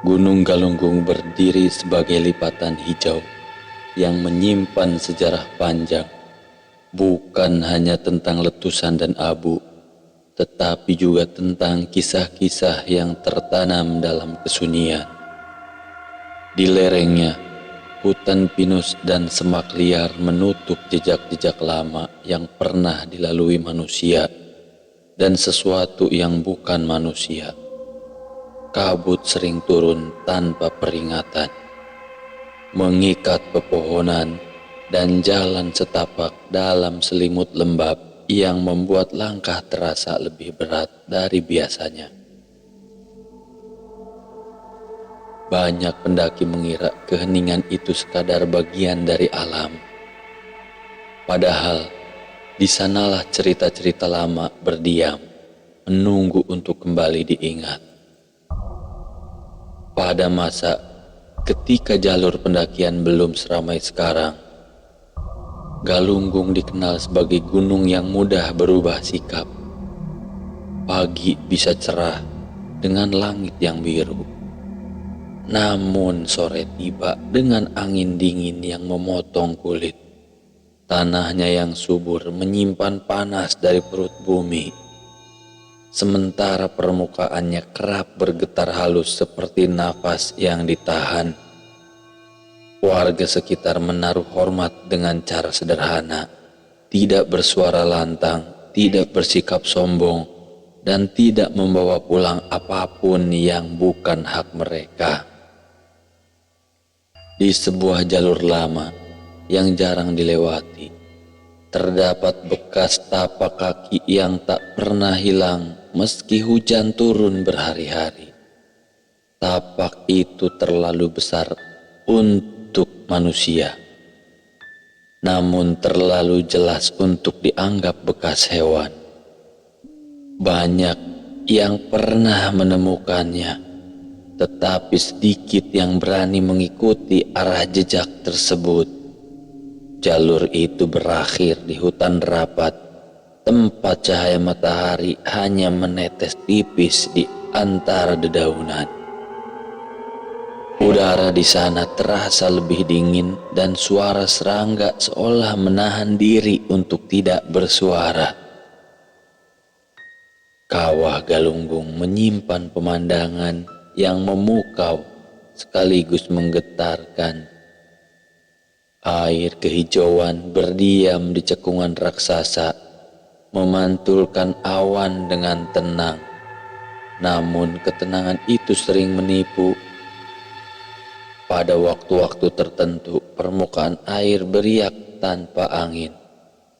Gunung Galunggung berdiri sebagai lipatan hijau yang menyimpan sejarah panjang, bukan hanya tentang letusan dan abu, tetapi juga tentang kisah-kisah yang tertanam dalam kesunyian. Di lerengnya, hutan pinus dan semak liar menutup jejak-jejak lama yang pernah dilalui manusia dan sesuatu yang bukan manusia. Kabut sering turun tanpa peringatan, mengikat pepohonan dan jalan setapak dalam selimut lembab yang membuat langkah terasa lebih berat dari biasanya. Banyak pendaki mengira keheningan itu sekadar bagian dari alam. Padahal, di sanalah cerita-cerita lama berdiam, menunggu untuk kembali diingat. Pada masa ketika jalur pendakian belum seramai sekarang, Galunggung dikenal sebagai gunung yang mudah berubah sikap. Pagi bisa cerah dengan langit yang biru, namun sore tiba dengan angin dingin yang memotong kulit. Tanahnya yang subur menyimpan panas dari perut bumi, sementara permukaannya kerap bergetar halus seperti nafas yang ditahan. Warga sekitar menaruh hormat dengan cara sederhana, tidak bersuara lantang, tidak bersikap sombong, dan tidak membawa pulang apapun yang bukan hak mereka. Di sebuah jalur lama yang jarang dilewati, terdapat bekas tapak kaki yang tak pernah hilang meski hujan turun berhari-hari. Tapak itu terlalu besar untuk manusia, namun terlalu jelas untuk dianggap bekas hewan. Banyak yang pernah menemukannya, tetapi sedikit yang berani mengikuti arah jejak tersebut. Jalur itu berakhir di hutan rapat, tempat cahaya matahari hanya menetes tipis di antara dedaunan. Udara di sana terasa lebih dingin dan suara serangga seolah menahan diri untuk tidak bersuara. Kawah Galunggung menyimpan pemandangan yang memukau sekaligus menggetarkan. Air kehijauan berdiam di cekungan raksasa, memantulkan awan dengan tenang. Namun ketenangan itu sering menipu. Pada waktu-waktu tertentu, permukaan air beriak tanpa angin,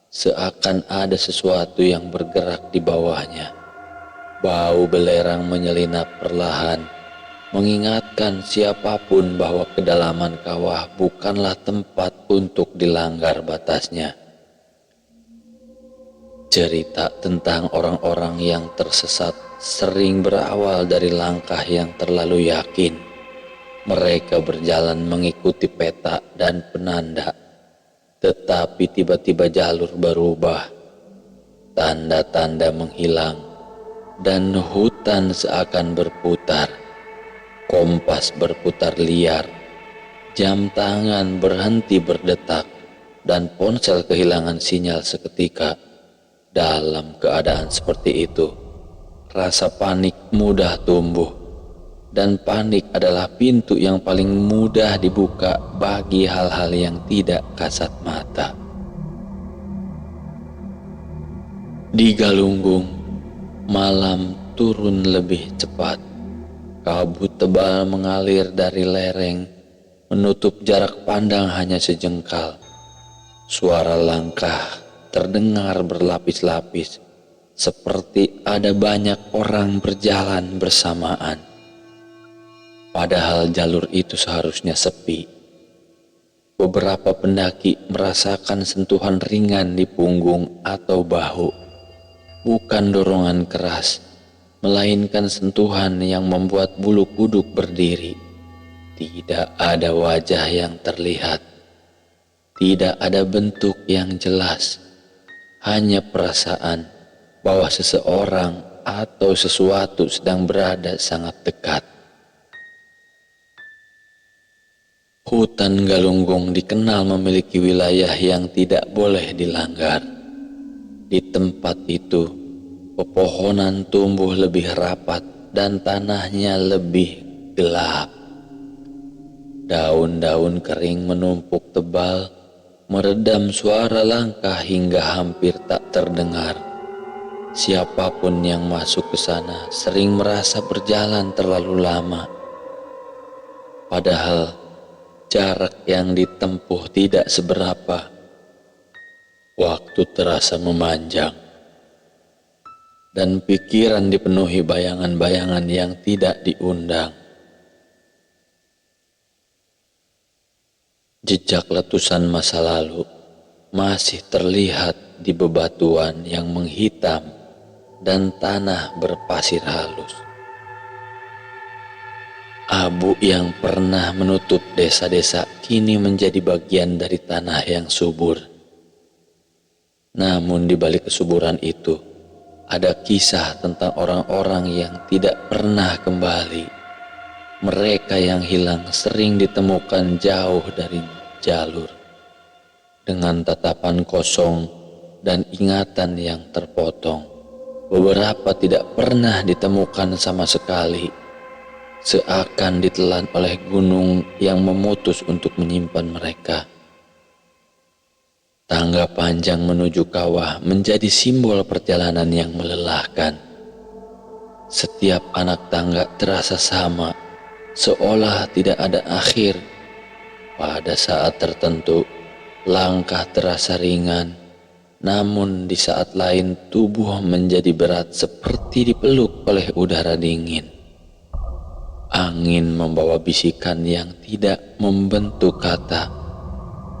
seakan ada sesuatu yang bergerak di bawahnya. Bau belerang menyelinap perlahan, mengingatkan siapapun bahwa kedalaman kawah bukanlah tempat untuk dilanggar batasnya. Cerita tentang orang-orang yang tersesat sering berawal dari langkah yang terlalu yakin. Mereka berjalan mengikuti peta dan penanda, tetapi tiba-tiba jalur berubah, tanda-tanda menghilang, dan hutan seakan berputar. Kompas berputar liar, jam tangan berhenti berdetak, dan ponsel kehilangan sinyal seketika. Dalam keadaan seperti itu, rasa panik mudah tumbuh, dan panik adalah pintu yang paling mudah dibuka bagi hal-hal yang tidak kasat mata. Di Galunggung, malam turun lebih cepat. Kabut tebal mengalir dari lereng, menutup jarak pandang hanya sejengkal. Suara langkah terdengar berlapis-lapis, seperti ada banyak orang berjalan bersamaan. Padahal jalur itu seharusnya sepi. Beberapa pendaki merasakan sentuhan ringan di punggung atau bahu, bukan dorongan keras, melainkan sentuhan yang membuat bulu kuduk berdiri. Tidak ada wajah yang terlihat, tidak ada bentuk yang jelas, hanya perasaan bahwa seseorang atau sesuatu sedang berada sangat dekat. Hutan Galunggung dikenal memiliki wilayah yang tidak boleh dilanggar. Di tempat itu, pepohonan tumbuh lebih rapat dan tanahnya lebih gelap. Daun-daun kering menumpuk tebal, meredam suara langkah hingga hampir tak terdengar. Siapapun yang masuk ke sana sering merasa berjalan terlalu lama. Padahal jarak yang ditempuh tidak seberapa. Waktu terasa memanjang, dan pikiran dipenuhi bayangan-bayangan yang tidak diundang. Jejak letusan masa lalu masih terlihat di bebatuan yang menghitam dan tanah berpasir halus. Abu yang pernah menutup desa-desa kini menjadi bagian dari tanah yang subur. Namun di balik kesuburan itu, ada kisah tentang orang-orang yang tidak pernah kembali. Mereka yang hilang sering ditemukan jauh dari jalur, dengan tatapan kosong dan ingatan yang terpotong. Beberapa tidak pernah ditemukan sama sekali, seakan ditelan oleh gunung yang memutus untuk menyimpan mereka. Tangga panjang menuju kawah menjadi simbol perjalanan yang melelahkan. Setiap anak tangga terasa sama, seolah tidak ada akhir. Pada saat tertentu, langkah terasa ringan, namun di saat lain tubuh menjadi berat seperti dipeluk oleh udara dingin. Angin membawa bisikan yang tidak membentuk kata,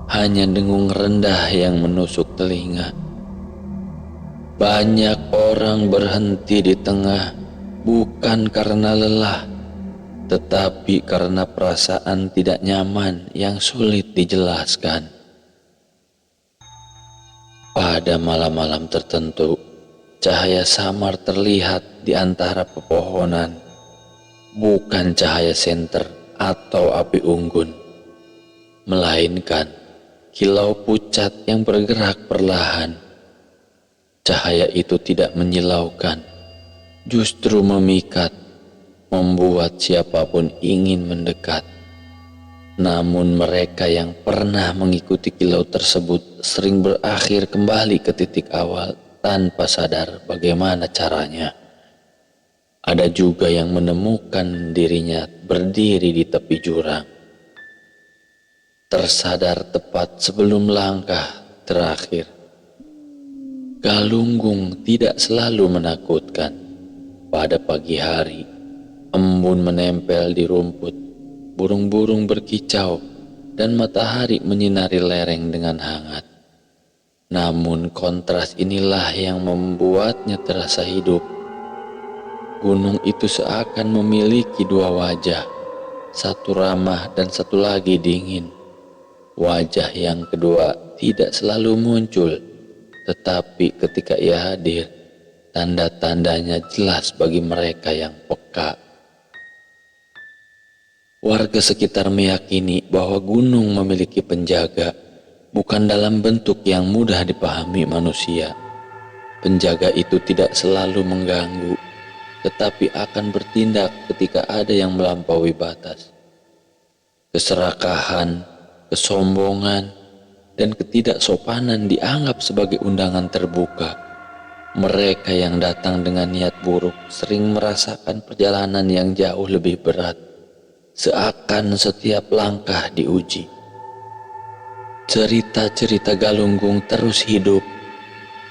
hanya dengung rendah yang menusuk telinga. Banyak orang berhenti di tengah, bukan karena lelah, tetapi karena perasaan tidak nyaman yang sulit dijelaskan. Pada malam-malam tertentu, cahaya samar terlihat di antara pepohonan, bukan cahaya senter atau api unggun, melainkan kilau pucat yang bergerak perlahan. Cahaya itu tidak menyilaukan, justru memikat, membuat siapapun ingin mendekat. Namun mereka yang pernah mengikuti kilau tersebut sering berakhir kembali ke titik awal tanpa sadar bagaimana caranya. Ada juga yang menemukan dirinya berdiri di tepi jurang, tersadar tepat sebelum langkah terakhir. Galunggung tidak selalu menakutkan. Pada pagi hari, embun menempel di rumput, burung-burung berkicau, dan matahari menyinari lereng dengan hangat. Namun kontras inilah yang membuatnya terasa hidup. Gunung itu seakan memiliki dua wajah, satu ramah dan satu lagi dingin. Wajah yang kedua tidak selalu muncul, tetapi ketika ia hadir, tanda-tandanya jelas bagi mereka yang peka. Warga sekitar meyakini bahwa gunung memiliki penjaga, bukan dalam bentuk yang mudah dipahami manusia. Penjaga itu tidak selalu mengganggu, tetapi akan bertindak ketika ada yang melampaui batas. Keserakahan, kesombongan, dan ketidaksopanan dianggap sebagai undangan terbuka. Mereka yang datang dengan niat buruk sering merasakan perjalanan yang jauh lebih berat, seakan setiap langkah diuji. Cerita-cerita Galunggung terus hidup,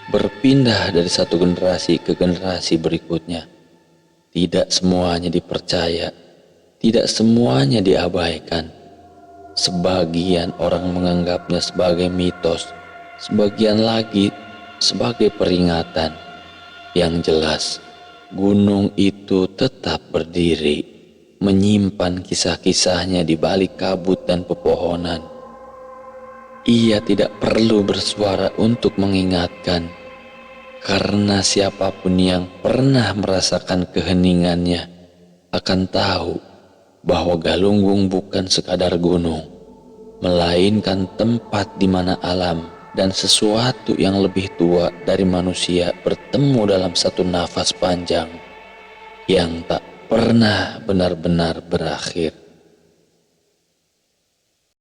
berpindah dari satu generasi ke generasi berikutnya. Tidak semuanya dipercaya, tidak semuanya diabaikan. Sebagian orang menganggapnya sebagai mitos, sebagian lagi sebagai peringatan. Yang jelas, gunung itu tetap berdiri, menyimpan kisah-kisahnya di balik kabut dan pepohonan. Ia tidak perlu bersuara untuk mengingatkan, karena siapapun yang pernah merasakan keheningannya akan tahu bahwa Galunggung bukan sekadar gunung, melainkan tempat di mana alam dan sesuatu yang lebih tua dari manusia bertemu dalam satu nafas panjang yang tak pernah benar-benar berakhir.